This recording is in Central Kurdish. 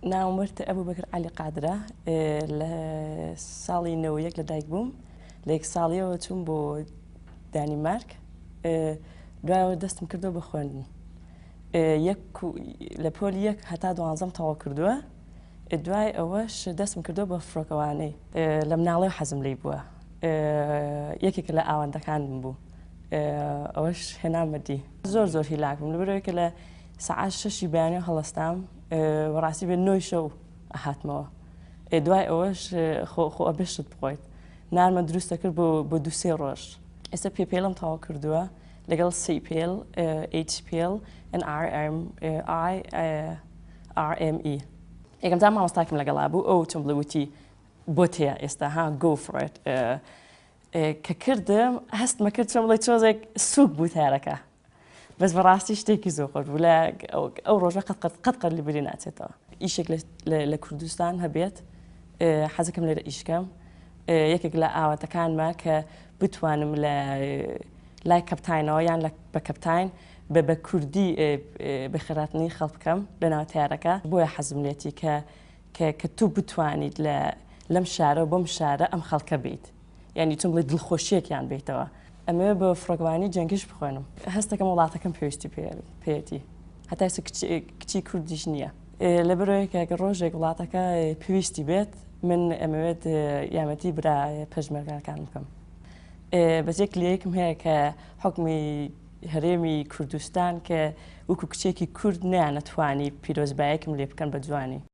ناومرت ئەبوو بەکر عەلی قادرە لە ساڵی 91 لەدایک بووم لە یەک ساڵیەوە چووم بۆ دانیمارک دوایەوە دەستم کردەوە بە خوێندن لە پۆلی یەک هەتا 12م تەواو کردووە دوای ئەوەش دەستم کردەوە بە فڕۆکەوانەی لە مناڵەوە حەزم لێی بووە یەکێکە لە ئاوەندەکانم بوو ئەوەش هێنامەدی زۆر هیلاک بووم لەبەرەوەی کە لە سەعات 6 بەیانیەوە هەڵەستام بەڕاستی بێ 9 شەو هاتمەوە دوای ئەوەش خۆ ئەبێشت بخۆیت نارمە دروستە کرد بۆ 2-3 ڕۆژ ئێستا پێپێڵم تەواو کردووە لەگەڵ CPL, HPL and RME یەکەم جار مامۆستاکم لەگەڵا بوو ئەو چۆن بڵێ بۆ تێ ئێستا ها go for it کە کردم هەستمە کرد چۆن بڵێ چۆزێک سووک بوو تارەکە بەس بەڕاستی شتێکی زۆر خۆش بوو ئەو ڕۆژە قەت لێ بری ناچێتەوە ئیشێک لە کوردستان هەبێت حەزەکەم لێرە ئیشکەم یەکێک لە ئاواتەکانمە کە بتوانم لە لای کەپتاینەوە یان بە کەپتاین بە کوردی بەخێراتنی خەڵک بکەم لە ناو تیارەکە بۆیە حەزم لێتی کە تو بتوانیت لەم شارە و بۆم شارە ئەم خەڵکە بیت یعنی چۆن بڵێ دڵخۆشیەکیان بیتەوە ئەمەوێ بە فڕۆکەوانی جەنگش بخوێنم هەستەکەم وڵاتەکەم پێویستی پێێتی هەتا ئێستا کچی کوردیش نییە لەبەرەوەی کە ڕۆژێک وڵاتەکە پێویستی بێت من ئەمەوێت یارمەتی برا پەژمەرگەکان بکەم بەس یەک لەیەکم هەیە کە حکمی هەرێمی کوردستان کە وەکو کچێکی کورد نەیانەتوانی پیرۆزبایەکم لێ بکەن بە جوانی